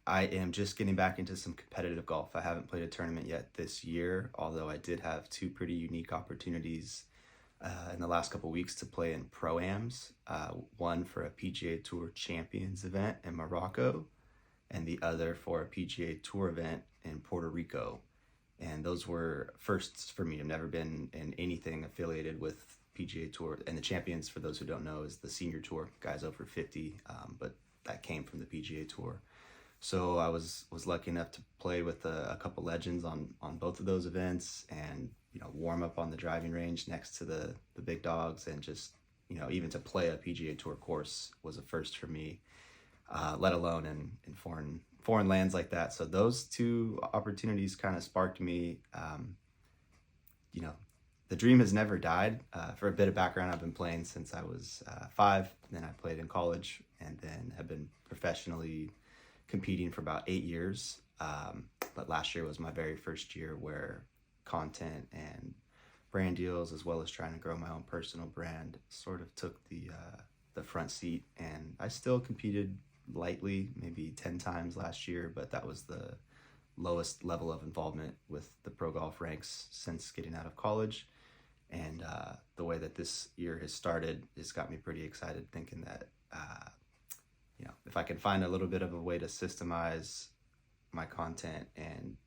I am just getting back into some competitive golf. I haven't played a tournament yet this year, although I did have two pretty unique opportunities in the last couple weeks to play in pro-ams. One for a PGA Tour Champions event in Morocco, and the other for a PGA Tour event in Puerto Rico. And those were firsts for me. I've never been in anything affiliated with PGA Tour. And the Champions, for those who don't know, is the senior tour, guys over 50, but that came from the PGA Tour. So I was lucky enough to play with a couple legends on both of those events, and warm up on the driving range next to the big dogs, and just even to play a PGA Tour course was a first for me, let alone in foreign lands like that. So those two opportunities kind of sparked me. The dream has never died. For a bit of background, I've been playing since I was 5. Then I played in college, and then have been professionally competing for about 8 years. But last year was my very first year where content and brand deals, as well as trying to grow my own personal brand, sort of took the front seat. And I still competed lightly, maybe 10 times last year, but that was the lowest level of involvement with the pro golf ranks since getting out of college. And the way that this year has started has got me pretty excited, thinking that if I can find a little bit of a way to systemize my content and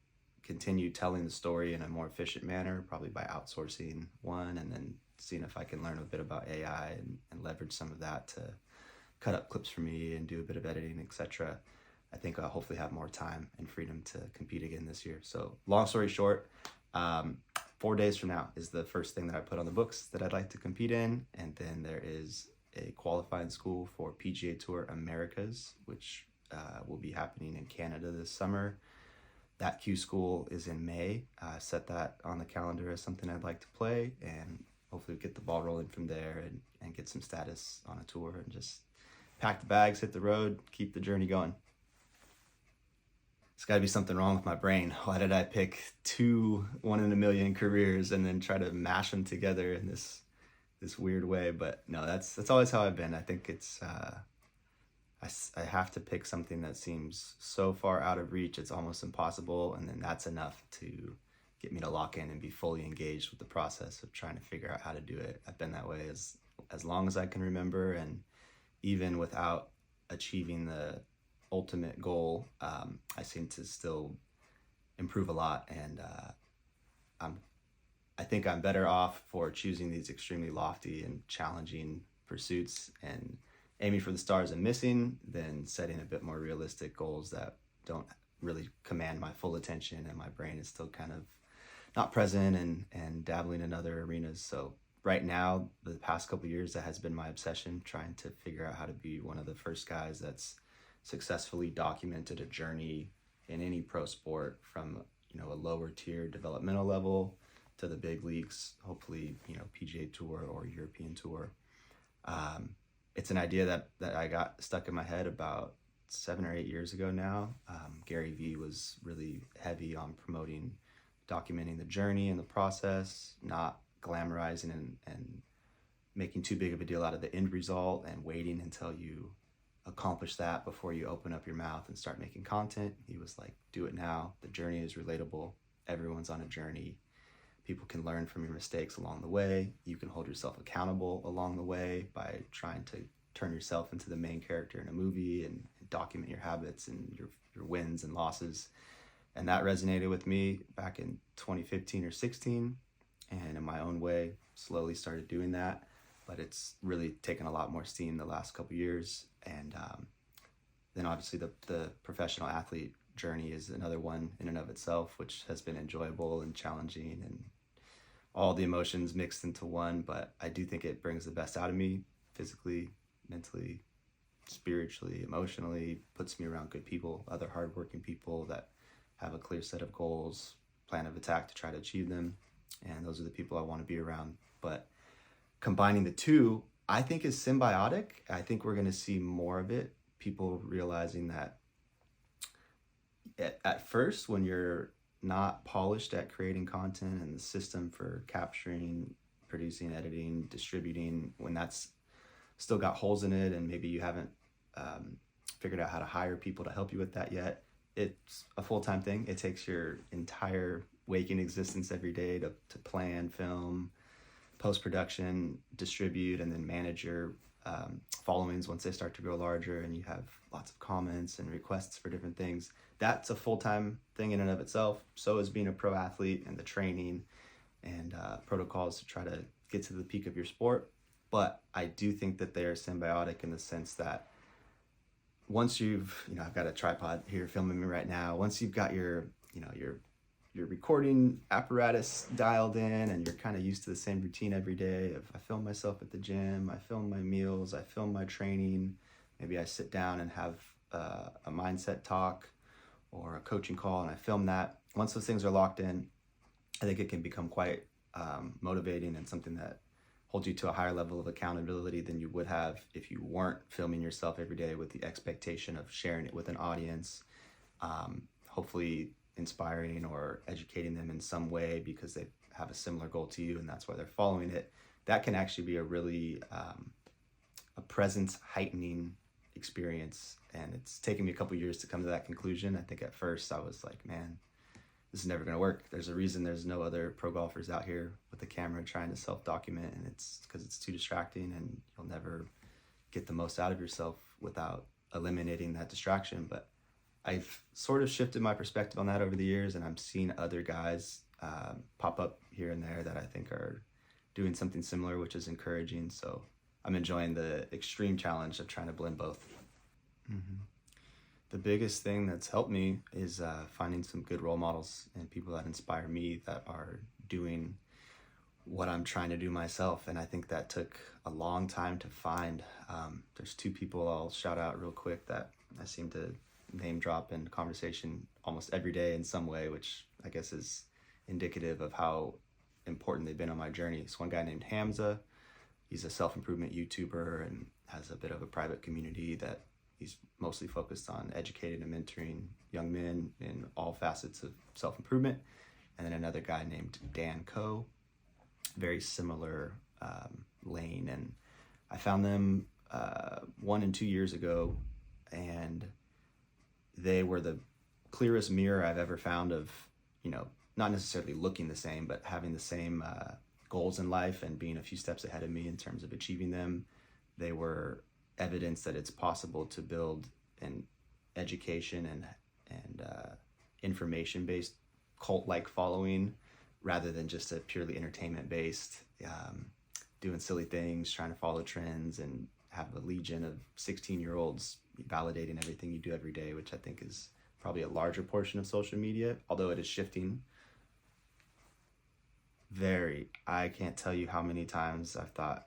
continue telling the story in a more efficient manner, probably by outsourcing one, and then seeing if I can learn a bit about AI and leverage some of that to cut up clips for me and do a bit of editing, etc. I think I'll hopefully have more time and freedom to compete again this year. So long story short, 4 days from now is the first thing that I put on the books that I'd like to compete in. And then there is a qualifying school for PGA Tour Americas, which will be happening in Canada this summer. That Q school is in May. Set that on the calendar as something I'd like to play, and hopefully get the ball rolling from there and get some status on a tour, and just pack the bags, hit the road, keep the journey going. There's got to be something wrong with my brain. Why did I pick 2 one-in-a-million careers and then try to mash them together in this weird way? But no, that's always how I've been. I think it's I have to pick something that seems so far out of reach it's almost impossible, and then that's enough to get me to lock in and be fully engaged with the process of trying to figure out how to do it. I've been that way as long as I can remember, and even without achieving the ultimate goal, I seem to still improve a lot. And I think I'm better off for choosing these extremely lofty and challenging pursuits and aiming for the stars and missing than setting a bit more realistic goals that don't really command my full attention, and my brain is still kind of not present and dabbling in other arenas. So right now, the past couple of years, that has been my obsession, trying to figure out how to be one of the first guys that's successfully documented a journey in any pro sport from a lower tier developmental level to the big leagues, hopefully PGA Tour or European Tour. It's an idea that I got stuck in my head about 7 or 8 years ago now. Gary Vee was really heavy on promoting documenting the journey and the process, not glamorizing and making too big of a deal out of the end result and waiting until you accomplish that before you open up your mouth and start making content. He was like, do it now. The journey is relatable. Everyone's on a journey. People can learn from your mistakes along the way. You can hold yourself accountable along the way by trying to turn yourself into the main character in a movie and document your habits and your wins and losses. And that resonated with me back in 2015 or 16. And in my own way, slowly started doing that. But it's really taken a lot more steam the last couple of years. And then obviously the professional athlete journey is another one in and of itself, which has been enjoyable and challenging and all the emotions mixed into one. But I do think it brings the best out of me physically, mentally, spiritually, emotionally, puts me around good people, other hardworking people that have a clear set of goals, plan of attack to try to achieve them. And those are the people I want to be around. But combining the two, I think, is symbiotic. I think we're going to see more of it. People realizing that at first, when you're not polished at creating content and the system for capturing, producing, editing, distributing, when that's still got holes in it and maybe you haven't figured out how to hire people to help you with that yet. It's a full-time thing. It takes your entire waking existence every day to plan, film, post-production, distribute, and then manage your followings once they start to grow larger and you have lots of comments and requests for different things. That's a full-time thing in and of itself. So is being a pro athlete and the training and protocols to try to get to the peak of your sport. But I do think that they are symbiotic in the sense that once you've, I've got a tripod here filming me right now. Once you've got your recording apparatus dialed in and you're kind of used to the same routine every day of I film myself at the gym, I film my meals, I film my training, maybe I sit down and have a mindset talk or a coaching call and I film that. Once those things are locked in, I think it can become quite motivating and something that holds you to a higher level of accountability than you would have if you weren't filming yourself every day with the expectation of sharing it with an audience, hopefully inspiring or educating them in some way because they have a similar goal to you and that's why they're following it. That can actually be a really a presence heightening experience, and it's taken me a couple years to come to that conclusion. I think at first I was like, man, this is never going to work. There's a reason there's no other pro golfers out here with a camera trying to self-document, and it's because it's too distracting and you'll never get the most out of yourself without eliminating that distraction. But I've sort of shifted my perspective on that over the years, and I'm seeing other guys pop up here and there that I think are doing something similar, which is encouraging. So I'm enjoying the extreme challenge of trying to blend both. Mm-hmm. The biggest thing that's helped me is finding some good role models and people that inspire me that are doing what I'm trying to do myself. And I think that took a long time to find. There's two people I'll shout out real quick that I seem to name drop in conversation almost every day in some way, which I guess is indicative of how important they've been on my journey. It's one guy named Hamza. He's a self-improvement YouTuber and has a bit of a private community that he's mostly focused on educating and mentoring young men in all facets of self-improvement. And then another guy named Dan Coe, very similar lane. And I found them 1 and 2 years ago, and they were the clearest mirror I've ever found of, not necessarily looking the same, but having the same goals in life and being a few steps ahead of me in terms of achieving them. They were evidence that it's possible to build an education and information-based cult-like following rather than just a purely entertainment-based, doing silly things, trying to follow trends and have a legion of 16-year-olds validating everything you do every day, which I think is probably a larger portion of social media, although it is shifting. I can't tell you how many times I've thought,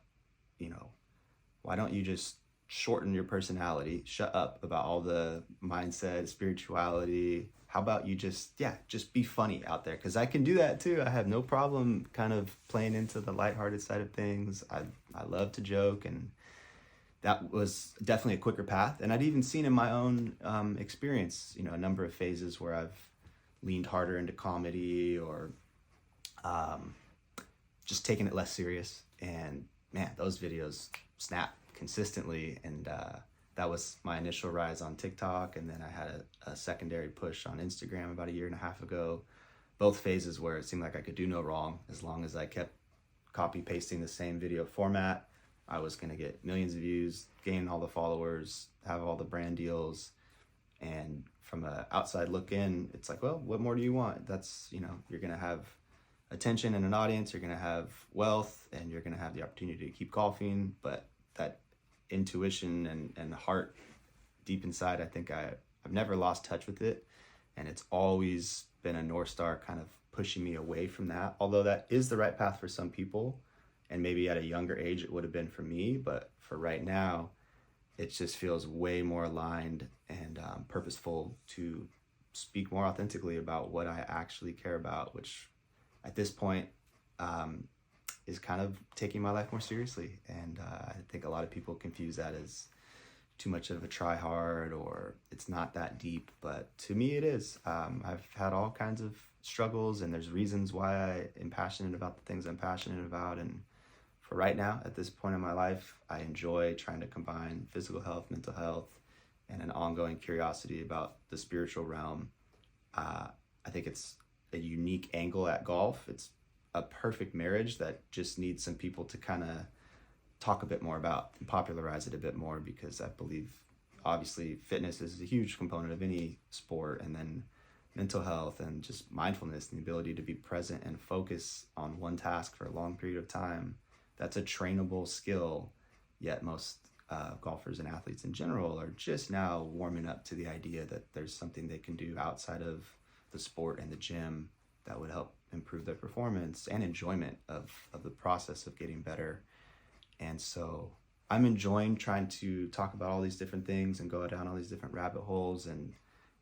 why don't you just shorten your personality, shut up about all the mindset, spirituality. How about you just be funny out there? Because I can do that too. I have no problem kind of playing into the lighthearted side of things. I love to joke, and that was definitely a quicker path. And I'd even seen in my own experience, a number of phases where I've leaned harder into comedy or just taking it less serious. And man, those videos snap consistently. And that was my initial rise on TikTok. And then I had a secondary push on Instagram about 1.5 years ago. Both phases where it seemed like I could do no wrong as long as I kept copy pasting the same video format. I was going to get millions of views, gain all the followers, have all the brand deals. And from an outside look in, it's like, well, what more do you want? That's, you're going to have attention and an audience, you're going to have wealth, and you're going to have the opportunity to keep golfing. But that intuition and heart deep inside, I think I've never lost touch with it. And it's always been a North Star kind of pushing me away from that. Although that is the right path for some people. And maybe at a younger age, it would have been for me. But for right now, it just feels way more aligned and purposeful to speak more authentically about what I actually care about, which at this point is kind of taking my life more seriously. And I think a lot of people confuse that as too much of a try hard or it's not that deep. But to me, it is. I've had all kinds of struggles, and there's reasons why I am passionate about the things I'm passionate about. And for right now, at this point in my life, I enjoy trying to combine physical health, mental health, and an ongoing curiosity about the spiritual realm. I think it's a unique angle at golf. It's a perfect marriage that just needs some people to kind of talk a bit more about and popularize it a bit more, because I believe obviously fitness is a huge component of any sport, and then mental health and just mindfulness and the ability to be present and focus on one task for a long period of time. That's a trainable skill, yet most golfers and athletes in general are just now warming up to the idea that there's something they can do outside of the sport and the gym that would help improve their performance and enjoyment of the process of getting better. And so I'm enjoying trying to talk about all these different things and go down all these different rabbit holes, and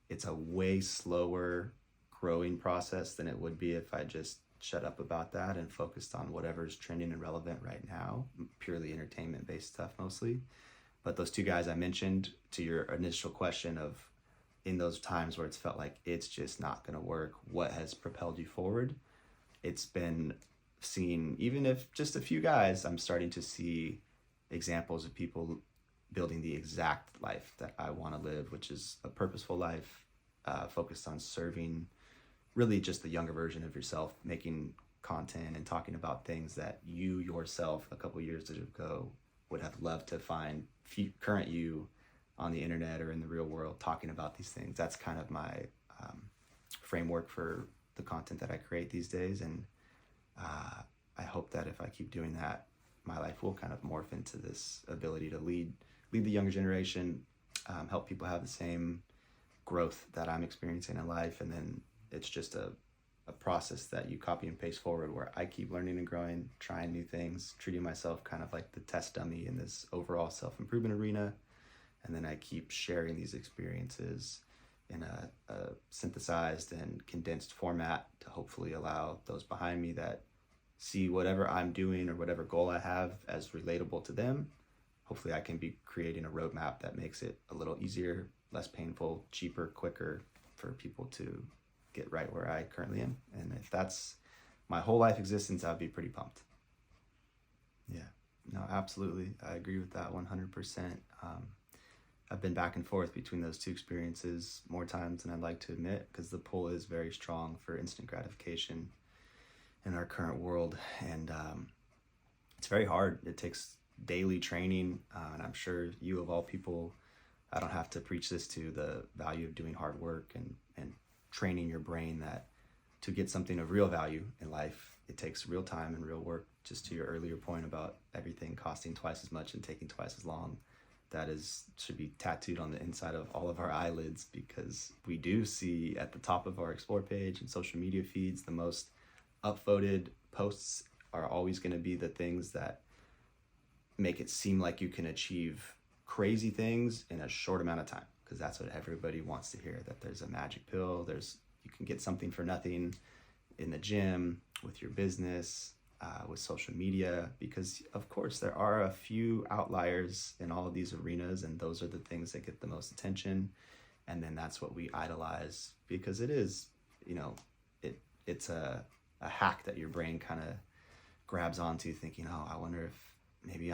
it's a way slower growing process than it would be if I just shut up about that and focused on whatever's trending and relevant right now, purely entertainment based stuff mostly. But those two guys I mentioned, to your initial question of, in those times where it's felt like it's just not going to work, what has propelled you forward? It's been seeing, even if just a few guys, I'm starting to see examples of people building the exact life that I want to live, which is a purposeful life, focused on serving really just the younger version of yourself, making content and talking about things that you yourself a couple years ago would have loved to find current you on the internet or in the real world talking about these things. That's kind of my framework for the content that I create these days. And I hope that if I keep doing that, my life will kind of morph into this ability to lead the younger generation, help people have the same growth that I'm experiencing in life. And then it's just a process that you copy and paste forward, where I keep learning and growing, trying new things, treating myself kind of like the test dummy in this overall self-improvement arena. And then I keep sharing these experiences in a synthesized and condensed format to hopefully allow those behind me that see whatever I'm doing or whatever goal I have as relatable to them. Hopefully I can be creating a roadmap that makes it a little easier, less painful, cheaper, quicker for people to get right where I currently am. And if that's my whole life existence, I'd be pretty pumped. Yeah, no, absolutely. I agree with that 100%. I've been back and forth between those two experiences more times than I'd like to admit, because the pull is very strong for instant gratification in our current world. And it's very hard. It takes daily training. And I'm sure you, of all people, I don't have to preach this to, the value of doing hard work and training your brain that to get something of real value in life, it takes real time and real work. Just to your earlier point about everything costing twice as much and taking twice as long, that should be tattooed on the inside of all of our eyelids, because we do see at the top of our Explore page and social media feeds, the most upvoted posts are always going to be the things that make it seem like you can achieve crazy things in a short amount of time, because that's what everybody wants to hear, that there's a magic pill, you can get something for nothing in the gym, with your business, with social media, because of course there are a few outliers in all of these arenas, and those are the things that get the most attention. And then that's what we idolize, because it is, it's a hack that your brain kind of grabs onto, thinking, oh, I wonder if maybe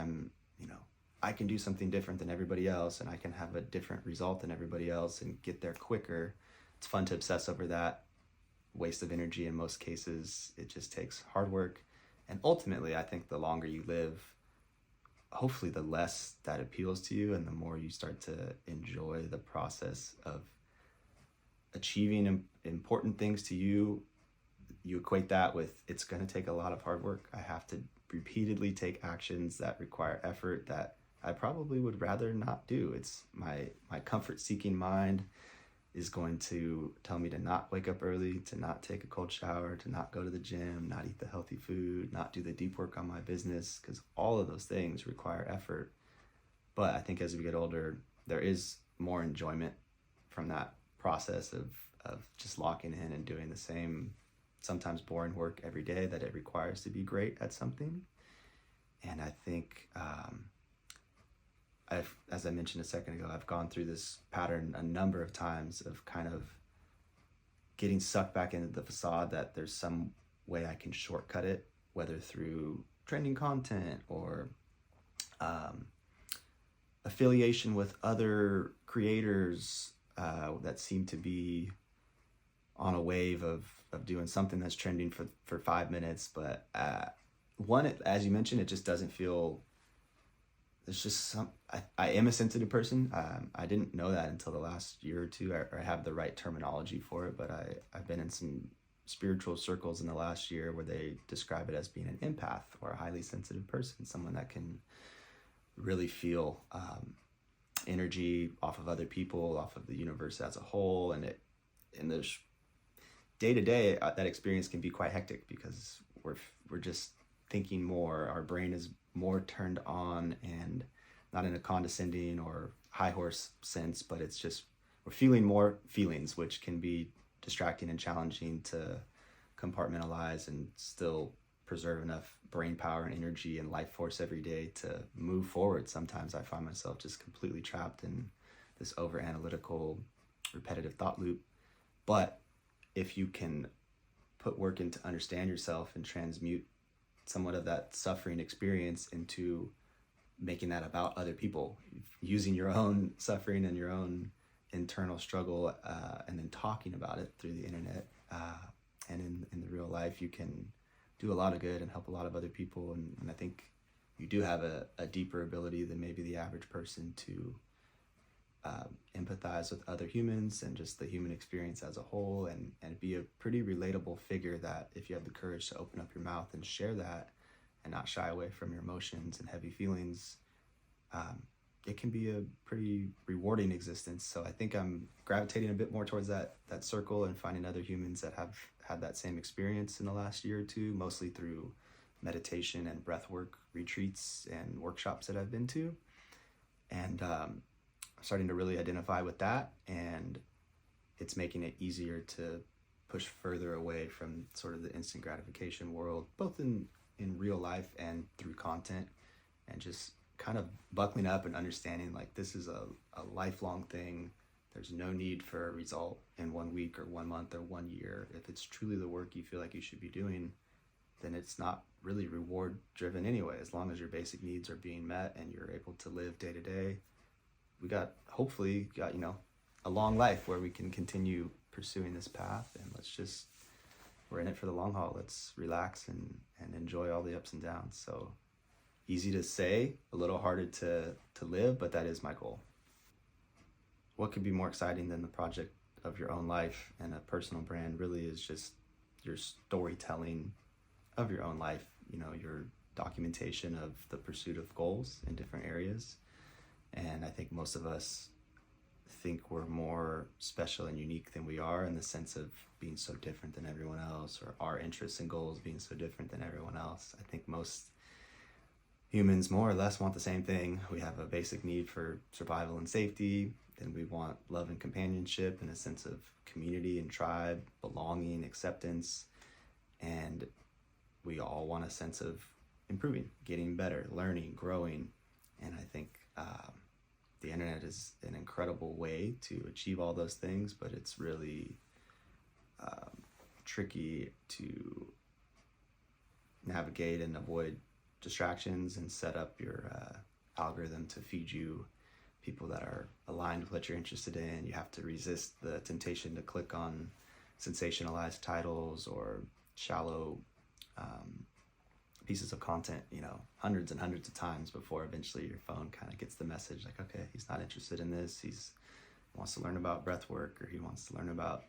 I can do something different than everybody else, and I can have a different result than everybody else and get there quicker. It's fun to obsess over that. Waste of energy in most cases. It just takes hard work. And ultimately, I think the longer you live, hopefully the less that appeals to you, and the more you start to enjoy the process of achieving important things to you. You equate that with, it's going to take a lot of hard work. I have to repeatedly take actions that require effort that I probably would rather not do. It's my comfort-seeking mind is going to tell me to not wake up early, to not take a cold shower, to not go to the gym, not eat the healthy food, not do the deep work on my business, because all of those things require effort. But I think as we get older, there is more enjoyment from that process of just locking in and doing the same, sometimes boring work every day that it requires to be great at something. And I think, as I mentioned a second ago, I've gone through this pattern a number of times of kind of getting sucked back into the facade that there's some way I can shortcut it, whether through trending content or affiliation with other creators that seem to be on a wave of doing something that's trending for 5 minutes. But as you mentioned, it just doesn't feel, there's just some, I am a sensitive person. I didn't know that until the last year or two, or I have the right terminology for it, but I've been in some spiritual circles in the last year where they describe it as being an empath or a highly sensitive person, someone that can really feel energy off of other people, off of the universe as a whole. And in the day to day, that experience can be quite hectic because we're just thinking more. Our brain is more turned on, and not in a condescending or high horse sense, but it's just we're feeling more feelings, which can be distracting and challenging to compartmentalize and still preserve enough brain power and energy and life force every day to move forward. Sometimes I find myself just completely trapped in this over analytical, repetitive thought loop. But if you can put work in to understand yourself and transmute somewhat of that suffering experience into making that about other people, using your own suffering and your own internal struggle, and then talking about it through the internet, and in the real life, you can do a lot of good and help a lot of other people. And I think you do have a deeper ability than maybe the average person to empathize with other humans and just the human experience as a whole, and be a pretty relatable figure that if you have the courage to open up your mouth and share that and not shy away from your emotions and heavy feelings, it can be a pretty rewarding existence. So I think I'm gravitating a bit more towards that circle and finding other humans that have had that same experience in the last year or two, mostly through meditation and breathwork retreats and workshops that I've been to. And I'm starting to really identify with that, and it's making it easier to push further away from sort of the instant gratification world, both in real life and through content, and just kind of buckling up and understanding like this is a lifelong thing. There's no need for a result in 1 week or 1 month or 1 year. If it's truly the work you feel like you should be doing, then it's not really reward driven anyway. As long as your basic needs are being met and you're able to live day to day, hopefully got a long life where we can continue pursuing this path. And we're in it for the long haul. Let's relax and enjoy all the ups and downs. So easy to say, a little harder to live, but that is my goal. What could be more exciting than the project of your own life? And a personal brand really is just your storytelling of your own life, your documentation of the pursuit of goals in different areas. And I think most of us think we're more special and unique than we are, in the sense of being so different than everyone else, or our interests and goals being so different than everyone else. I think most humans more or less want the same thing. We have a basic need for survival and safety, and we want love and companionship and a sense of community and tribe, belonging, acceptance, and we all want a sense of improving, getting better, learning, growing. And I think the internet is an incredible way to achieve all those things, but it's really tricky to navigate and avoid distractions and set up your algorithm to feed you people that are aligned with what you're interested in. You have to resist the temptation to click on sensationalized titles or shallow pieces of content, hundreds and hundreds of times before eventually your phone kind of gets the message like, okay, he's not interested in this. He wants to learn about breath work, or he wants to learn about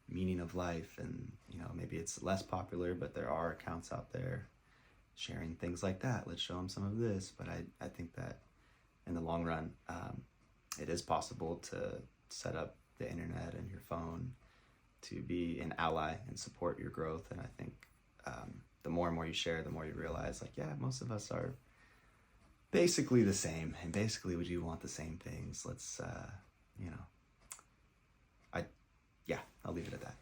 meaning of life. And, maybe it's less popular, but there are accounts out there sharing things like that. Let's show him some of this. But I think that in the long run, it is possible to set up the internet and your phone to be an ally and support your growth. And I think the more and more you share, the more you realize, like, yeah, most of us are basically the same, and basically we do want the same things. Let's, I'll leave it at that.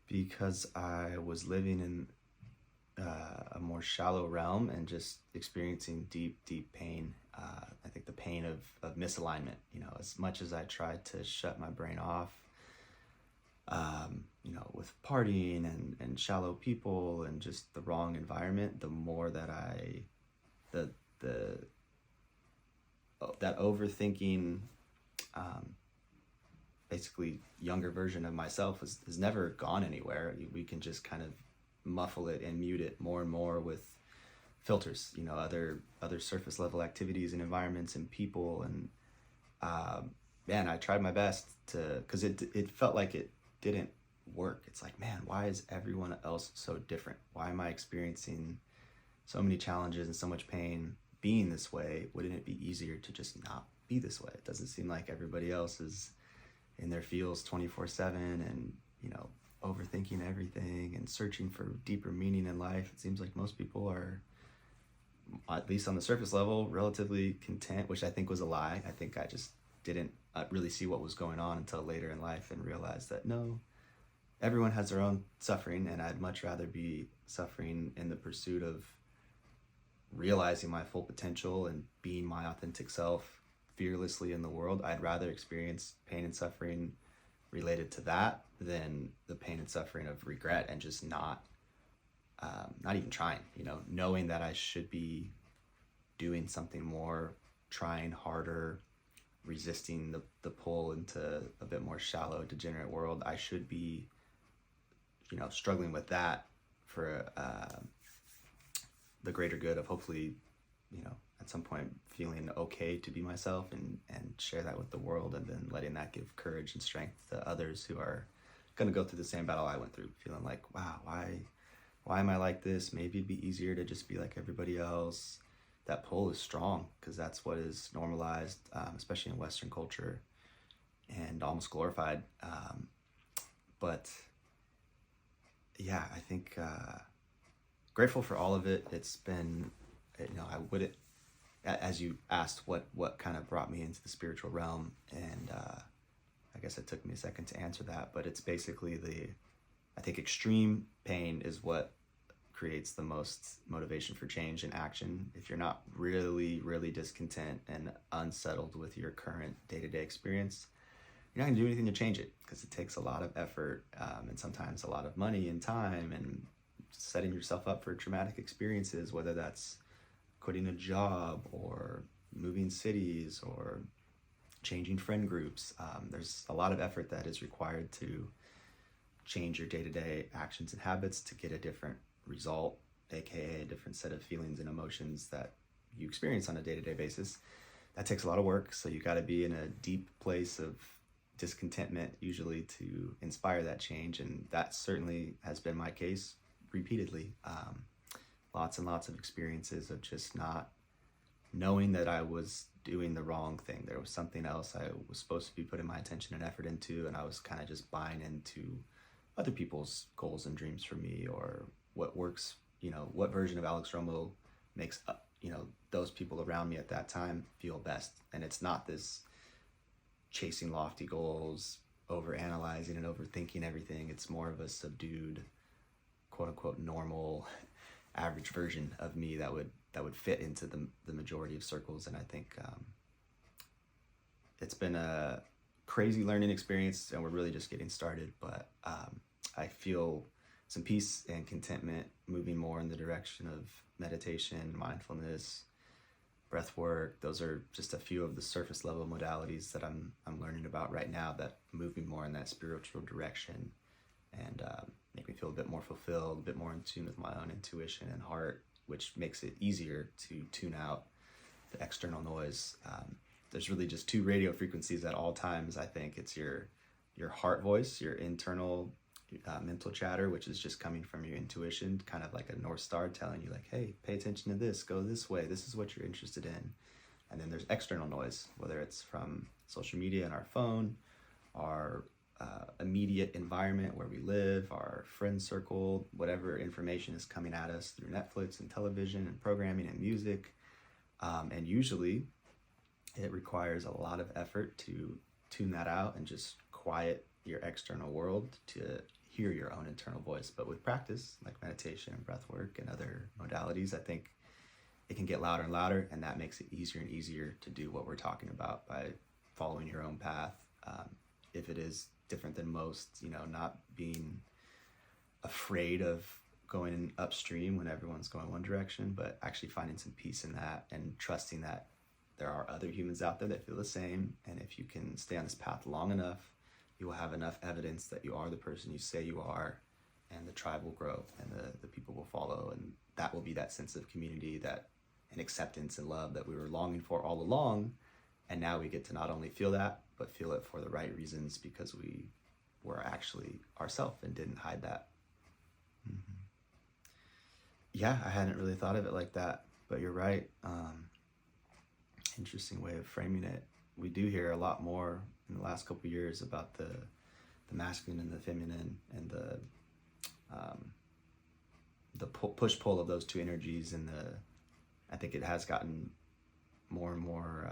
Because I was living in a more shallow realm and just experiencing deep, deep pain. I think the pain of misalignment, as much as I tried to shut my brain off, with partying and shallow people and just the wrong environment, the more that that overthinking basically younger version of myself has never gone anywhere. We can just kind of muffle it and mute it more and more with filters, other surface level activities and environments and people. And man, I tried my best because it felt like it didn't work. It's like, man, why is everyone else so different? Why am I experiencing so many challenges and so much pain being this way? Wouldn't it be easier to just not be this way? It doesn't seem like everybody else is in their fields 24/7 and, overthinking everything and searching for deeper meaning in life. It seems like most people are, at least on the surface level, relatively content, which I think was a lie. I think I just didn't really see what was going on until later in life and realized that no, everyone has their own suffering, and I'd much rather be suffering in the pursuit of realizing my full potential and being my authentic self fearlessly in the world. I'd rather experience pain and suffering related to that than the pain and suffering of regret and just not even trying, knowing that I should be doing something more, trying harder, resisting the pull into a bit more shallow, degenerate world. I should be, struggling with that for the greater good of hopefully, at some point feeling okay to be myself and share that with the world, and then letting that give courage and strength to others who are going to go through the same battle I went through, feeling like, wow, why am I like this? Maybe it'd be easier to just be like everybody else. That pull is strong because that's what is normalized, especially in Western culture, and almost glorified. But yeah, I think grateful for all of it. It's been, I wouldn't, as you asked what kind of brought me into the spiritual realm, and I guess it took me a second to answer that, but it's basically I think extreme pain is what creates the most motivation for change and action. If you're not really, really discontent and unsettled with your current day-to-day experience, you're not gonna do anything to change it, because it takes a lot of effort and sometimes a lot of money and time, and setting yourself up for traumatic experiences, whether that's quitting a job or moving cities or changing friend groups. There's a lot of effort that is required to change your day-to-day actions and habits to get a different result, aka a different set of feelings and emotions that you experience on a day-to-day basis. That takes a lot of work, so you got to be in a deep place of discontentment usually to inspire that change, and that certainly has been my case repeatedly. Lots and lots of experiences of just not knowing that I was doing the wrong thing. There was something else I was supposed to be putting my attention and effort into, and I was kind of just buying into other people's goals and dreams for me, or what works, what version of Alex Romo makes, those people around me at that time feel best. And it's not this chasing lofty goals, over analyzing and overthinking everything. It's more of a subdued, quote unquote, normal, average version of me that would fit into the majority of circles. And I think it's been a crazy learning experience, and we're really just getting started. But I feel some peace and contentment moving more in the direction of meditation, mindfulness, breathwork. Those are just a few of the surface level modalities that I'm learning about right now that move me more in that spiritual direction, and make me feel a bit more fulfilled, a bit more in tune with my own intuition and heart, which makes it easier to tune out the external noise. There's really just two radio frequencies at all times. I think it's your heart voice, your internal mental chatter, which is just coming from your intuition, kind of like a North Star telling you like, hey, pay attention to this, go this way, this is what you're interested in. And then there's external noise, whether it's from social media and our phone, our immediate environment where we live, our friend circle, whatever information is coming at us through Netflix and television and programming and music. And usually it requires a lot of effort to tune that out and just quiet your external world to hear your own internal voice. But with practice, like meditation and breath work and other modalities, I think it can get louder and louder, and that makes it easier and easier to do what we're talking about by following your own path. If it is different than most, not being afraid of going upstream when everyone's going one direction, but actually finding some peace in that and trusting that there are other humans out there that feel the same, and if you can stay on this path long enough, you will have enough evidence that you are the person you say you are, and the tribe will grow, and the people will follow, and that will be that sense of community, that and acceptance and love that we were longing for all along. And now we get to not only feel that, but feel it for the right reasons, because we were actually ourselves and didn't hide that. Mm-hmm. Yeah, I hadn't really thought of it like that, but you're right. Interesting way of framing it. We do hear a lot more in the last couple of years about the masculine and the feminine, and the push-pull of those two energies, and I think it has gotten more and more,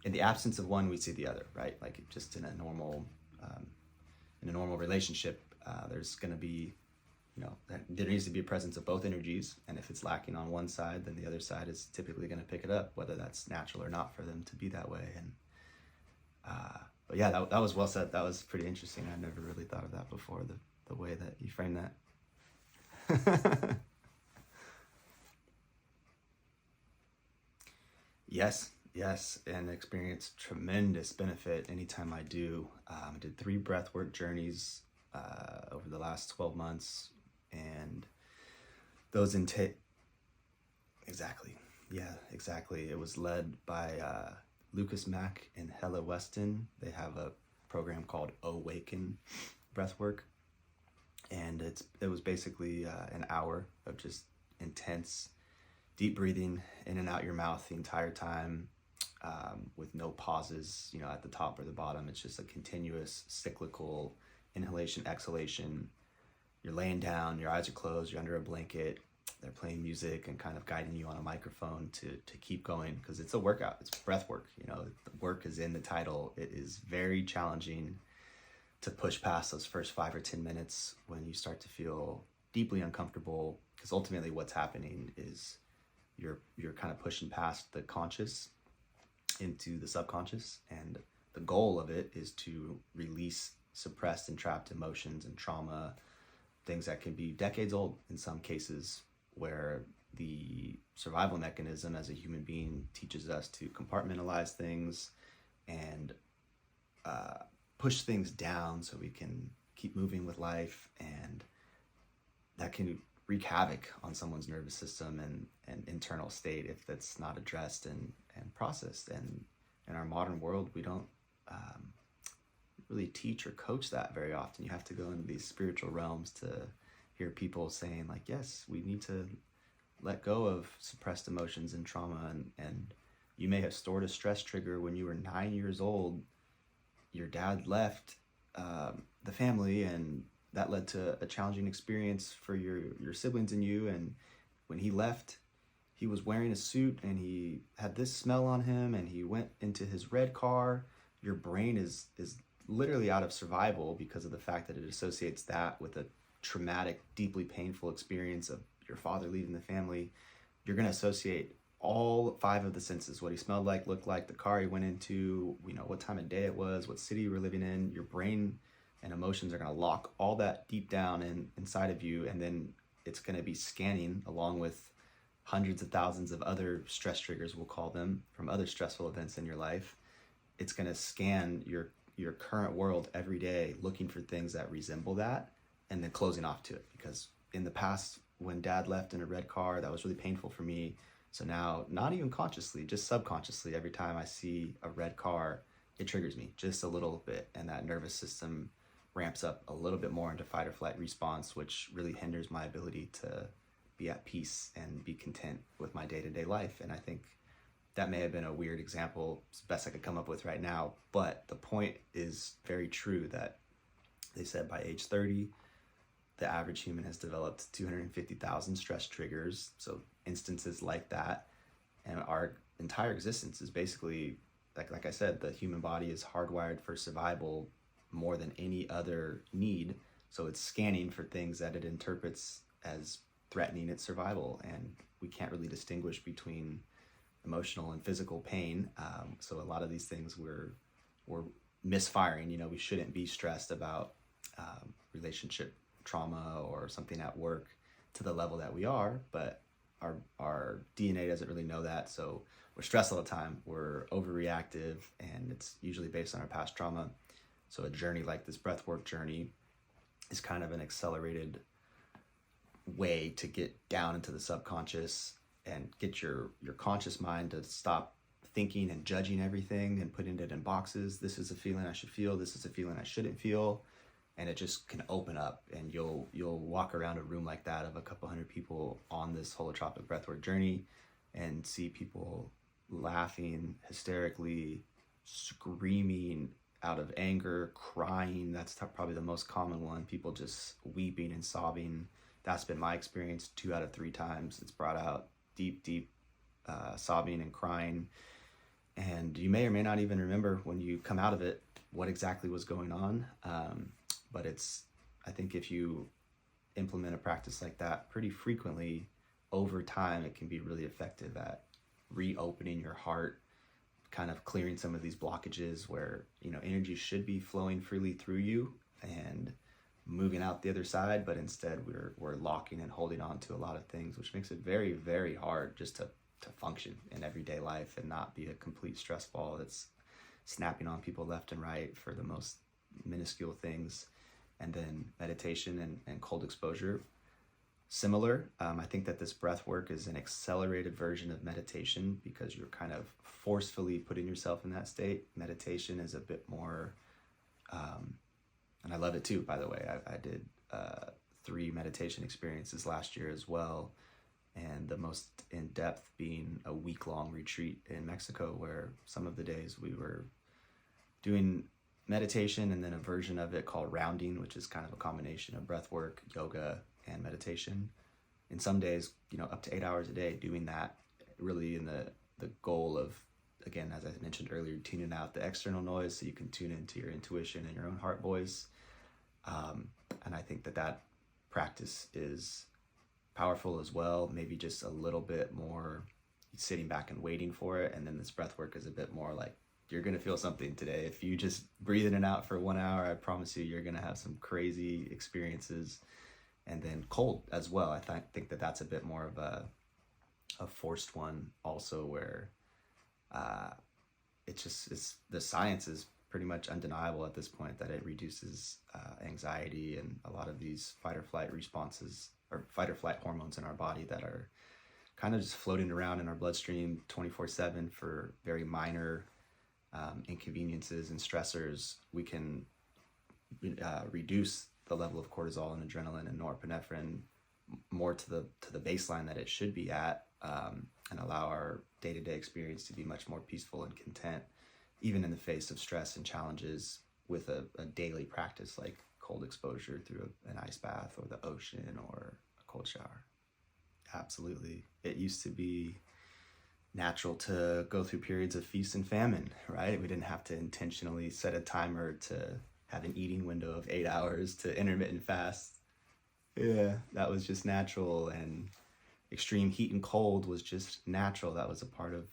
in the absence of one, we see the other, right? Like just in a normal relationship, there's going to be, there needs to be a presence of both energies. And if it's lacking on one side, then the other side is typically going to pick it up, whether that's natural or not for them to be that way. And, but yeah, that was well said. That was pretty interesting. I never really thought of that before, the way that you framed that. Yes, and experience tremendous benefit anytime I do. I did 3 breathwork journeys over the last 12 months, and those exactly. It was led by Lucas Mack and Hella Weston. They have a program called Awaken Breathwork, and it was basically an hour of just intense deep breathing in and out your mouth the entire time, with no pauses, at the top or the bottom. It's just a continuous cyclical inhalation, exhalation. You're laying down, your eyes are closed, you're under a blanket, they're playing music and kind of guiding you on a microphone to keep going, because it's a workout. It's breath work. The work is in the title. It is very challenging to push past those first 5 or 10 minutes when you start to feel deeply uncomfortable, because ultimately what's happening is you're kind of pushing past the conscious into the subconscious, and the goal of it is to release suppressed and trapped emotions and trauma, things that can be decades old in some cases, where the survival mechanism as a human being teaches us to compartmentalize things and push things down so we can keep moving with life, and that can wreak havoc on someone's nervous system and internal state if that's not addressed and processed. And in our modern world, we don't really teach or coach that very often. You have to go into these spiritual realms to hear people saying, like, yes, we need to let go of suppressed emotions and trauma, and you may have stored a stress trigger when you were 9 years old. Your dad left the family, and that led to a challenging experience for your siblings and you. And when he left, he was wearing a suit and he had this smell on him, and he went into his red car. Your brain is literally out of survival because of the fact that it associates that with a traumatic, deeply painful experience of your father leaving the family. You're going to associate all 5 of the senses: what he smelled like, looked like, the car he went into, what time of day it was, what city you were living in. Your brain and emotions are going to lock all that deep down inside of you, and then it's going to be scanning along with hundreds of thousands of other stress triggers, we'll call them, from other stressful events in your life. It's going to scan your current world every day, looking for things that resemble that, and then closing off to it. Because in the past, when dad left in a red car, that was really painful for me. So now, not even consciously, just subconsciously, every time I see a red car, it triggers me just a little bit, and that nervous system ramps up a little bit more into fight or flight response, which really hinders my ability to be at peace and be content with my day-to-day life. And I think that may have been a weird example. It's the best I could come up with right now, but the point is very true, that they said by age 30, the average human has developed 250,000 stress triggers, so instances like that. And our entire existence is basically, like I said, the human body is hardwired for survival more than any other need. So it's scanning for things that it interprets as threatening its survival, and we can't really distinguish between emotional and physical pain. So a lot of these things we're misfiring. We shouldn't be stressed about relationship trauma or something at work to the level that we are, but our DNA doesn't really know that. So we're stressed all the time. We're overreactive, and it's usually based on our past trauma. So a journey like this breathwork journey is kind of an accelerated way to get down into the subconscious and get your conscious mind to stop thinking and judging everything and putting it in boxes. This is a feeling I should feel. This is a feeling I shouldn't feel. And it just can open up, and you'll walk around a room like that of a couple hundred people on this holotropic breathwork journey and see people laughing hysterically, screaming out of anger, crying. That's probably the most common one. People just weeping and sobbing. That's been my experience 2 out of 3 times. It's brought out deep sobbing and crying. And you may or may not even remember when you come out of it what exactly was going on. But I think if you implement a practice like that pretty frequently, over time, it can be really effective at reopening your heart, kind of clearing some of these blockages where, energy should be flowing freely through you and moving out the other side, but instead we're locking and holding on to a lot of things, which makes it very, very hard just to function in everyday life and not be a complete stress ball that's snapping on people left and right for the most minuscule things. And then meditation and cold exposure, similar. I think that this breath work is an accelerated version of meditation because you're kind of forcefully putting yourself in that state. Meditation is a bit more, and I love it too, by the way. I did 3 meditation experiences last year as well, and the most in-depth being a week-long retreat in Mexico, where some of the days we were doing meditation and then a version of it called rounding, which is kind of a combination of breath work, yoga, and meditation. And some days, up to 8 hours a day doing that, really in the goal of, again, as I mentioned earlier, tuning out the external noise so you can tune into your intuition and your own heart voice. And I think that practice is powerful as well, maybe just a little bit more sitting back and waiting for it. And then this breath work is a bit more like, you're going to feel something today. If you just breathe in and out for 1 hour, I promise you're going to have some crazy experiences. And then cold as well. I think that's a bit more of a forced one also, where it's the science is pretty much undeniable at this point that it reduces anxiety and a lot of these fight or flight responses or fight or flight hormones in our body that are kind of just floating around in our bloodstream 24/7 for very minor inconveniences and stressors. We can reduce the level of cortisol and adrenaline and norepinephrine more to the baseline that it should be at, and allow our day-to-day experience to be much more peaceful and content, even in the face of stress and challenges, with a daily practice like cold exposure through an ice bath or the ocean or a cold shower. Absolutely. It used to be natural to go through periods of feast and famine, right? We didn't have to intentionally set a timer to have an eating window of 8 hours to intermittent fast. Yeah, that was just natural. And extreme heat and cold was just natural. That was a part of,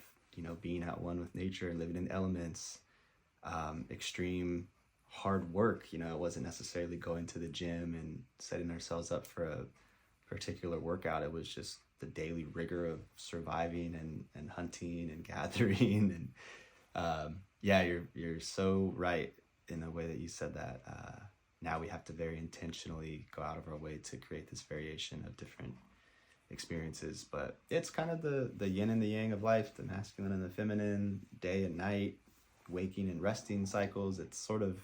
being at one with nature and living in the elements. Extreme hard work, it wasn't necessarily going to the gym and setting ourselves up for a particular workout. It was just the daily rigor of surviving and hunting and gathering. And you're so right in the way that you said that. Now we have to very intentionally go out of our way to create this variation of different experiences. But it's kind of the yin and the yang of life, the masculine and the feminine, day and night, waking and resting cycles. It's sort of,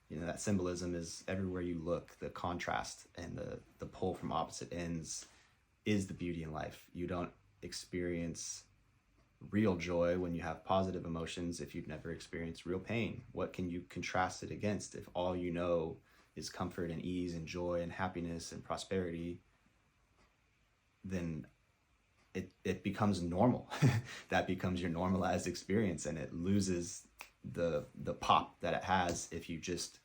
that symbolism is everywhere you look. The contrast and the pull from opposite ends is the beauty in life. You don't experience real joy when you have positive emotions if you've never experienced real pain. What can you contrast it against if all you know is comfort and ease and joy and happiness and prosperity? Then it becomes normal. That becomes your normalized experience, and it loses the pop that it has if you just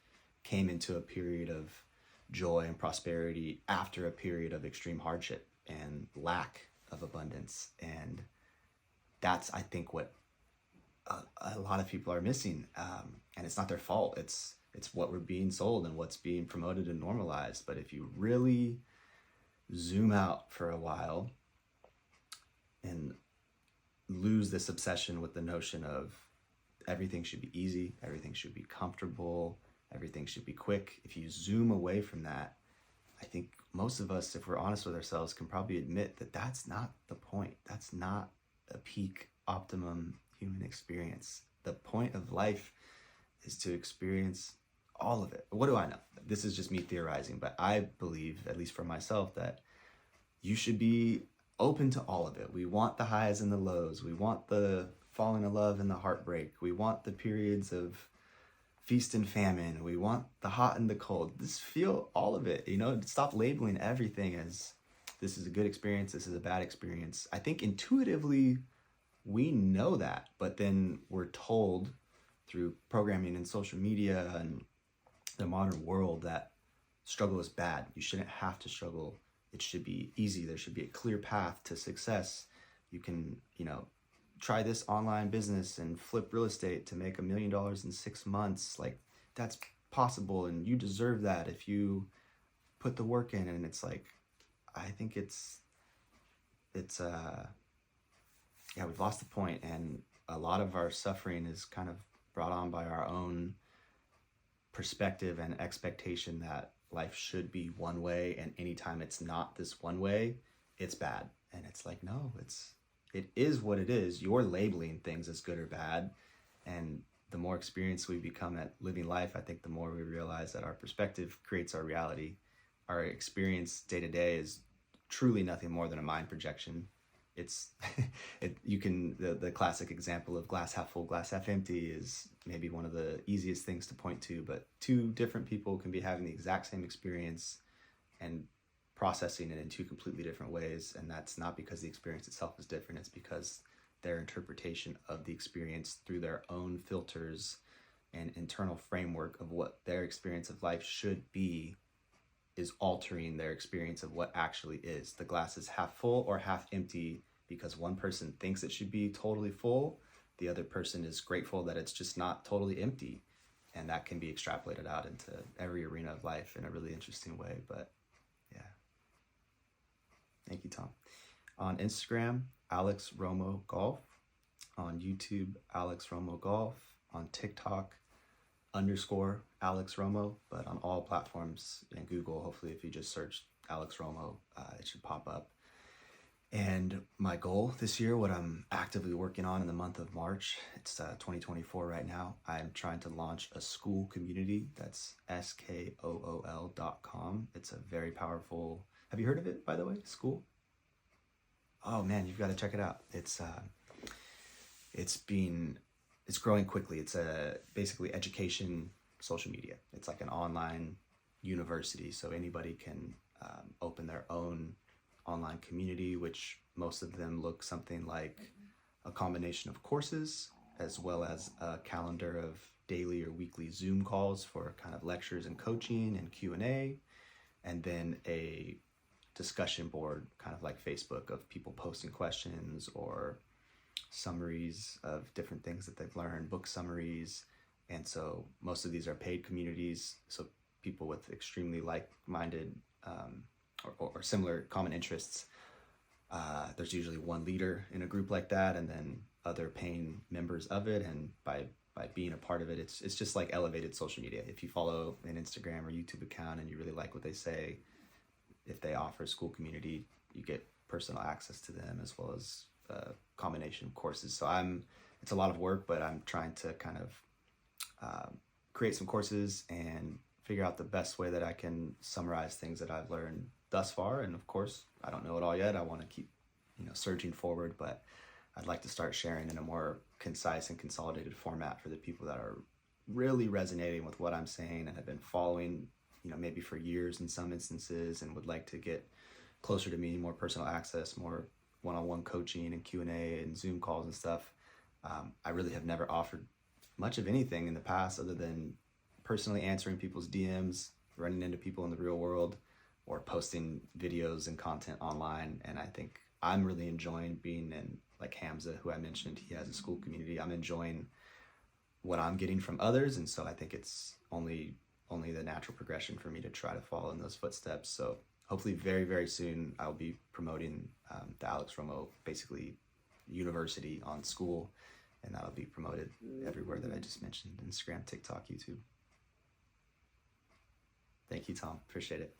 came into a period of joy and prosperity after a period of extreme hardship and lack of abundance. And that's, I think, what a lot of people are missing. And it's not their fault. It's what we're being sold and what's being promoted and normalized. But if you really zoom out for a while and lose this obsession with the notion of everything should be easy, everything should be comfortable, everything should be quick. If you zoom away from that, I think most of us, if we're honest with ourselves, can probably admit that that's not the point. That's not a peak optimum human experience. The point of life is to experience all of it. What do I know? This is just me theorizing, but I believe, at least for myself, that you should be open to all of it. We want the highs and the lows. We want the falling in love and the heartbreak. We want the periods of feast and famine. We want the hot and the cold. Just feel all of it, stop labeling everything as this is a good experience, this is a bad experience. I think intuitively we know that, but then we're told through programming and social media and the modern world that struggle is bad. You shouldn't have to struggle. It should be easy. There should be a clear path to success. You can, try this online business and flip real estate to make $1 million in 6 months. Like, that's possible, and you deserve that if you put the work in. And it's like, I think it's we've lost the point, and a lot of our suffering is kind of brought on by our own perspective and expectation that life should be one way, and anytime it's not this one way, it's bad. And it's like, no, it is what it is. You're labeling things as good or bad, and the more experienced we become at living life, I think the more we realize that our perspective creates our reality. Our experience day to day is truly nothing more than a mind projection. It's the classic example of glass half full, glass half empty is maybe one of the easiest things to point to, but two different people can be having the exact same experience and processing it in two completely different ways. And that's not because the experience itself is different. It's because their interpretation of the experience through their own filters and internal framework of what their experience of life should be is altering their experience of what actually is. The glass is half full or half empty because one person thinks it should be totally full. The other person is grateful that it's just not totally empty. And that can be extrapolated out into every arena of life in a really interesting way. But yeah. Thank you, Tom. On Instagram, Alex Romo Golf. On YouTube, Alex Romo Golf. On TikTok, _ Alex Romo, but on all platforms and Google, hopefully if you just search Alex Romo, it should pop up. And my goal this year, what I'm actively working on in the month of March, it's 2024 right now, I'm trying to launch a school community. That's skool.com. It's a very powerful, have you heard of it, by the way, Skool? Oh man, you've got to check it out. It's growing quickly. It's basically education social media. It's like an online university, so anybody can open their own online community, which most of them look something like a combination of courses as well as a calendar of daily or weekly Zoom calls for kind of lectures and coaching and Q&A, and then a discussion board, kind of like Facebook, of people posting questions or summaries of different things that they've learned, book summaries. And so most of these are paid communities, so people with extremely like-minded or similar common interests. There's usually one leader in a group like that, and then other paying members of it. And by being a part of it, it's just like elevated social media. If you follow an Instagram or YouTube account and you really like what they say, if they offer a school community, you get personal access to them as well as a combination of courses. So it's a lot of work, but I'm trying to kind of create some courses and figure out the best way that I can summarize things that I've learned thus far. And of course, I don't know it all yet. I want to keep, surging forward, but I'd like to start sharing in a more concise and consolidated format for the people that are really resonating with what I'm saying and have been following, maybe for years in some instances, and would like to get closer to me, more personal access, more one-on-one coaching and Q&A and Zoom calls and stuff. I really have never offered much of anything in the past other than personally answering people's DMs, running into people in the real world, or posting videos and content online. And I think I'm really enjoying being in, like Hamza, who I mentioned, he has a school community. I'm enjoying what I'm getting from others. And so I think it's only the natural progression for me to try to follow in those footsteps. So hopefully very, very soon, I'll be promoting the Alex Romo, basically, university on school, and that'll be promoted everywhere that I just mentioned: Instagram, TikTok, YouTube. Thank you, Tom. Appreciate it.